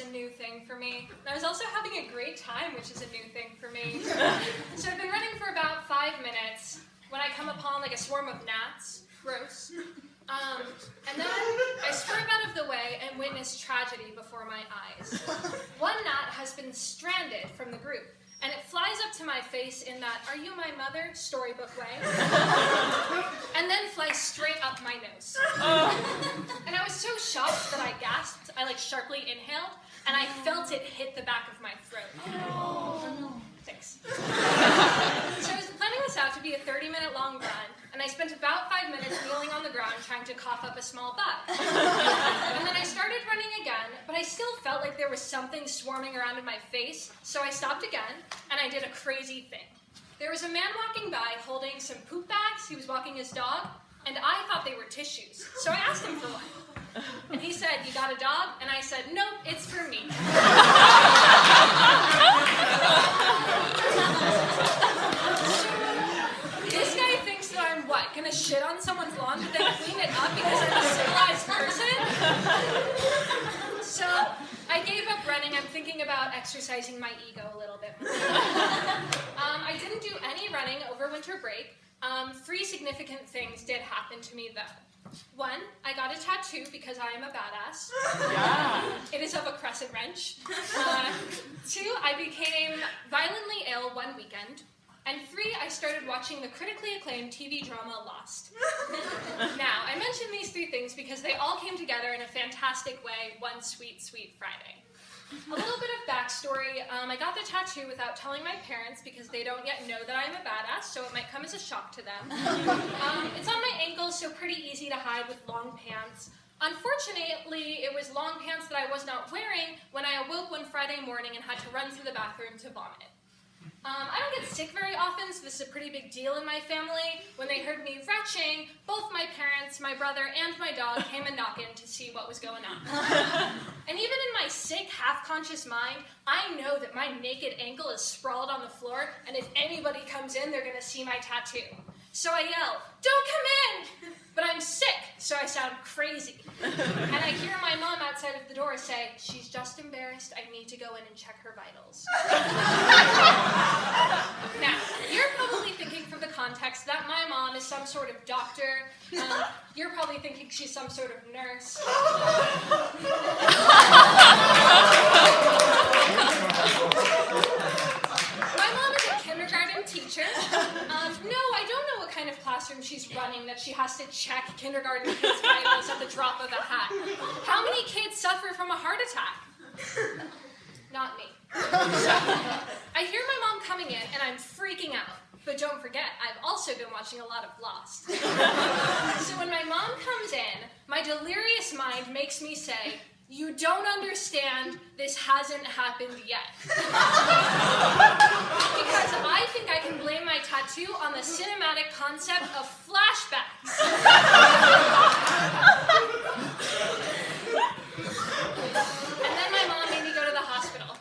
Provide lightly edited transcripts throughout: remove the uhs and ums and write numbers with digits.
a new thing for me. And I was also having a great time, which is a new thing for me. So I've been running for about 5 minutes when I come upon like a swarm of gnats. Gross. And then I swerve out of the way and witness tragedy before my eyes. One gnat has been stranded from the group, and it flies up to my face in that "Are you my mother?" storybook way, and then flies straight up my nose. And I was so shocked that I gasped. I sharply inhaled, and I felt it hit the back of my throat. Thanks. So I was planning this out to be a 30-minute long run, and I spent about 5 minutes kneeling on the ground trying to cough up a small bug. And then I started running again, but I still felt like there was something swarming around in my face, so I stopped again, and I did a crazy thing. There was a man walking by holding some poop bags. He was walking his dog, and I thought they were tissues, so I asked him for one. And he said, "You got a dog?" And I said, "Nope, it's for me." This guy thinks that I'm what, gonna shit on someone's lawn to then clean it up because I'm a civilized person? So I gave up running. I'm thinking about exercising my ego a little bit more. I didn't do any running over winter break. 3 significant things did happen to me though. 1, I got a tattoo because I am a badass. Yeah. It is of a crescent wrench. 2, I became violently ill one weekend. And 3, I started watching the critically acclaimed TV drama Lost. Now, I mention these 3 things because they all came together in a fantastic way one sweet, sweet Friday. A little bit of backstory. I got the tattoo without telling my parents because they don't yet know that I'm a badass, so it might come as a shock to them. It's on my ankles, so pretty easy to hide with long pants. Unfortunately, it was long pants that I was not wearing when I awoke one Friday morning and had to run to the bathroom to vomit. I don't get sick very often, so this is a pretty big deal in my family. When they heard me retching, both my parents, my brother, and my dog came a knocking to see what was going on. And even in my sick, half-conscious mind, I know that my naked ankle is sprawled on the floor, and if anybody comes in, they're going to see my tattoo. So I yell, "Don't come in!" But I'm sick, so I sound crazy. And I hear my mom outside of the door say, "She's just embarrassed. I need to go in and check her vitals." Now, you're probably thinking from the context that my mom is some sort of doctor. You're probably thinking she's some sort of nurse. My mom is a kindergarten teacher. No, I don't know what kind of classroom she's running that she has to check kindergarten kids' vitals at the drop of a hat. How many kids suffer from a heart attack? Not me. I hear my mom coming in, and I'm freaking out. But don't forget, I've also been watching a lot of Lost. So when my mom comes in, my delirious mind makes me say, "You don't understand, this hasn't happened yet." Because I think I can blame my tattoo on the cinematic concept of flashbacks. And then my mom made me go to the hospital.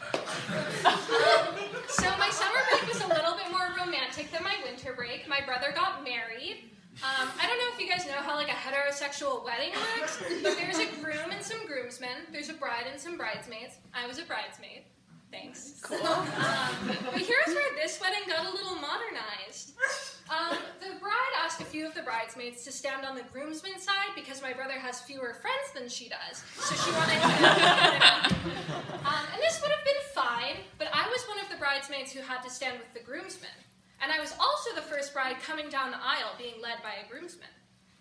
So my summer break was a little bit more romantic than my winter break. My brother got married. I don't know if you guys know how a heterosexual wedding works, but there's a groom and some groomsmen. There's a bride and some bridesmaids. I was a bridesmaid. Thanks. Cool. But here's where this wedding got a little modernized. The bride asked a few of the bridesmaids to stand on the groomsmen's side because my brother has fewer friends than she does, so she wanted to and this would have been fine, but I was one of the bridesmaids who had to stand with the groomsmen. And I was also the first bride coming down the aisle being led by a groomsman.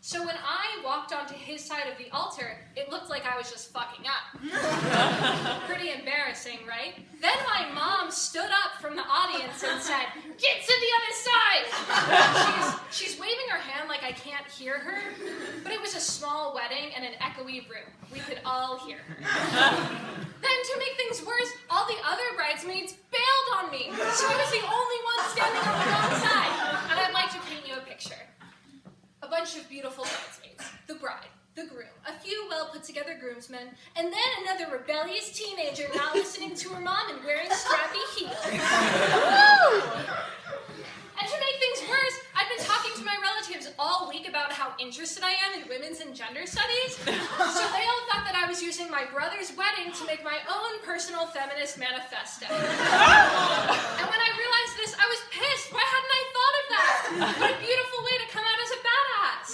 So when I walked onto his side of the altar, it looked like I was just fucking up. Pretty embarrassing, right? Then my mom stood up from the audience and said, "Get to the other side!" She's waving her hand like I can't hear her, but it was a small wedding and an echoey room. We could all hear her. Then to make things worse, all the other bridesmaids bailed on me, so I was the only one standing on the wrong side. And I'd like to paint you a picture. A bunch of beautiful bridesmaids, the bride, the groom, a few well-put-together groomsmen, and then another rebellious teenager not listening to her mom and wearing strappy heels. Woo! And to make things worse, I've been talking to my relatives all week about how interested I am in women's and gender studies, so they all thought that I was using my brother's wedding to make my own personal feminist manifesto. And when I realized this, I was pissed. Why hadn't I thought of that? What a beautiful way to come out as a badass.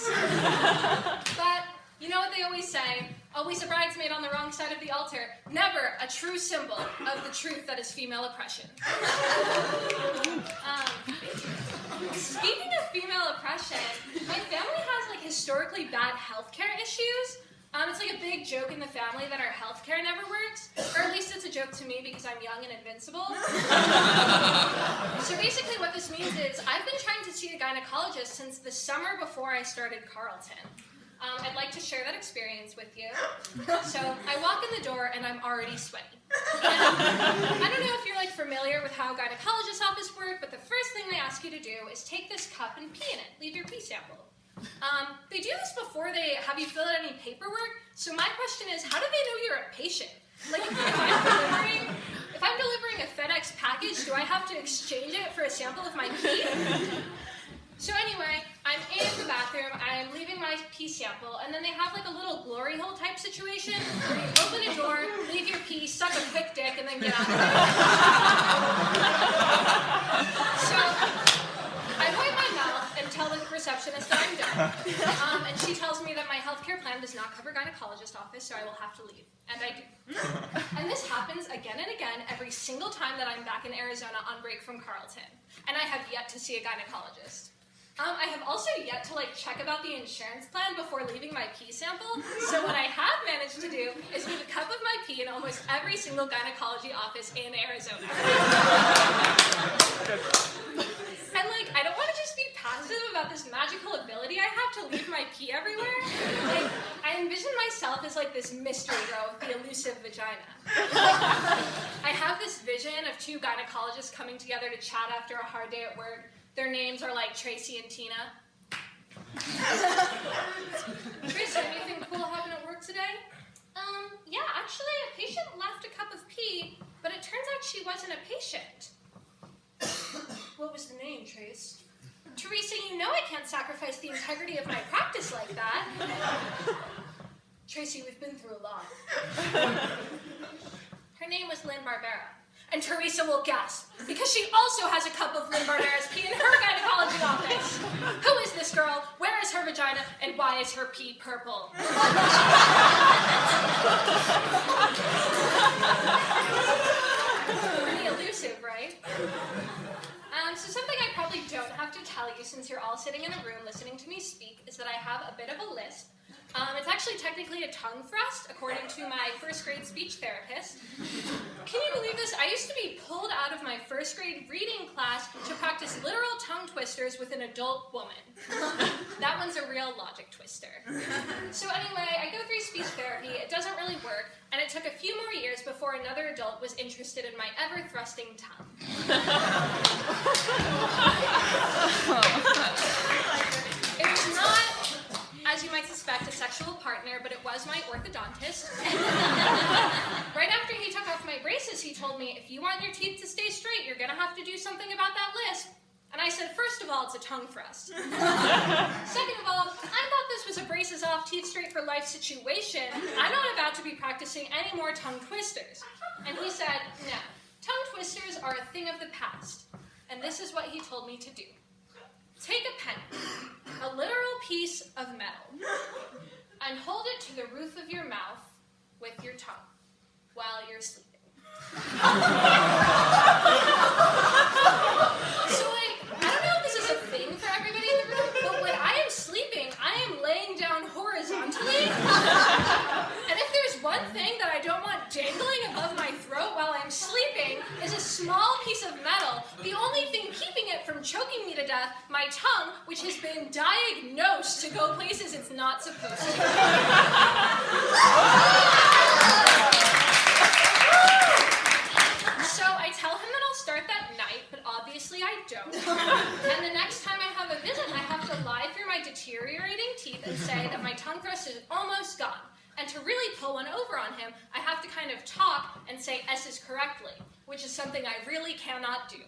But you know what they always say? Always a bridesmaid on the wrong side of the altar. Never a true symbol of the truth that is female oppression. Speaking of female oppression, my family has like historically bad healthcare issues. It's like a big joke in the family that our healthcare never works, or at least it's a joke to me because I'm young and invincible. So basically what this means is I've been trying to see a gynecologist since the summer before I started Carleton. I'd like to share that experience with you. So I walk in the door and I'm already sweaty. I don't know if you're like familiar with how gynecologist offices work, but the first thing they ask you to do is take this cup and pee in it. Leave your pee sample. They do this before they have you fill out any paperwork. So my question is, how do they know you're a patient? Like, if I'm delivering a FedEx package, do I have to exchange it for a sample of my pee? So anyway, I'm in the bathroom, I'm leaving my pee sample, and then they have like a little glory hole type situation where you open a door, leave your pee, suck a quick dick, and then get out of there. So I wipe my mouth and tell the receptionist that I'm done. And she tells me that my healthcare plan does not cover gynecologist office, so I will have to leave. And I do. And this happens again and again every single time that I'm back in Arizona on break from Carleton. And I have yet to see a gynecologist. I have also yet to check about the insurance plan before leaving my pee sample. So what I have managed to do is leave a cup of my pee in almost every single gynecology office in Arizona. And I don't want to just be passive about this magical ability I have to leave my pee everywhere. I envision myself as this mystery girl with the elusive vagina. I have this vision of two gynecologists coming together to chat after a hard day at work. Their names are Tracy and Tina. Tracy, anything cool happen at work today? Yeah, actually a patient left a cup of pee, but it turns out she wasn't a patient. What was the name, Trace? Teresa, you know I can't sacrifice the integrity of my practice like that. Tracy, we've been through a lot. Her name was Lynn Barbera. And Teresa will gasp, because she also has a cup of Lynn Barbera's pee in her gynecology office. Who is this girl? Where is her vagina? And why is her pee purple? Pretty elusive, right? So something I probably don't have to tell you since you're all sitting in a room listening to me speak is that I have a bit of a lisp. It's actually technically a tongue thrust, according to my first grade speech therapist. Can you believe this? I used to be pulled out of my first grade reading class to practice literal tongue twisters with an adult woman. That one's a real logic twister. So anyway, I go through speech therapy, it doesn't really work, and it took a few more years before another adult was interested in my ever-thrusting tongue. It was not, as you might suspect, a sexual partner, but it was my orthodontist. Right after he took off my braces, he told me, if you want your teeth to stay straight, you're going to have to do something about that lisp. And I said, first of all, it's a tongue thrust. Second of all, I thought this was a braces off, teeth straight for life situation. I'm not about to be practicing any more tongue twisters. And he said, no, tongue twisters are a thing of the past. And this is what he told me to do. Take a pen, a literal piece of metal, and hold it to the roof of your mouth with your tongue while you're sleeping. So, I don't know if this is a thing for everybody in the room, but when I am sleeping, I am laying down horizontally. And if there's one thing that I don't want dangling above my throat while I'm sleeping is a small piece of metal, the only thing keeping it from choking me to death, my tongue, which has been diagnosed to go places it's not supposed to. So I tell him that I'll start that night, but obviously I don't. And the next time I have a visit, I have to lie through my deteriorating teeth and say that my tongue thrust is almost gone. And to really pull one over on him, I have to kind of talk and say S's correctly, which is something I really cannot do.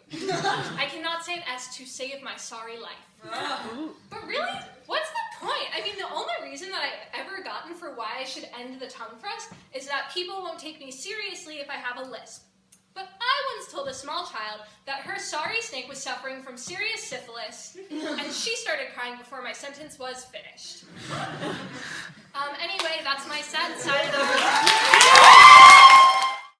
I cannot say an S to save my sorry life. But really, what's the point? I mean, the only reason that I've ever gotten for why I should end the tongue thrust is that people won't take me seriously if I have a lisp. But I once told a small child that her sorry snake was suffering from serious syphilis, and she started crying before my sentence was finished. Anyway, that's my set. Signing off.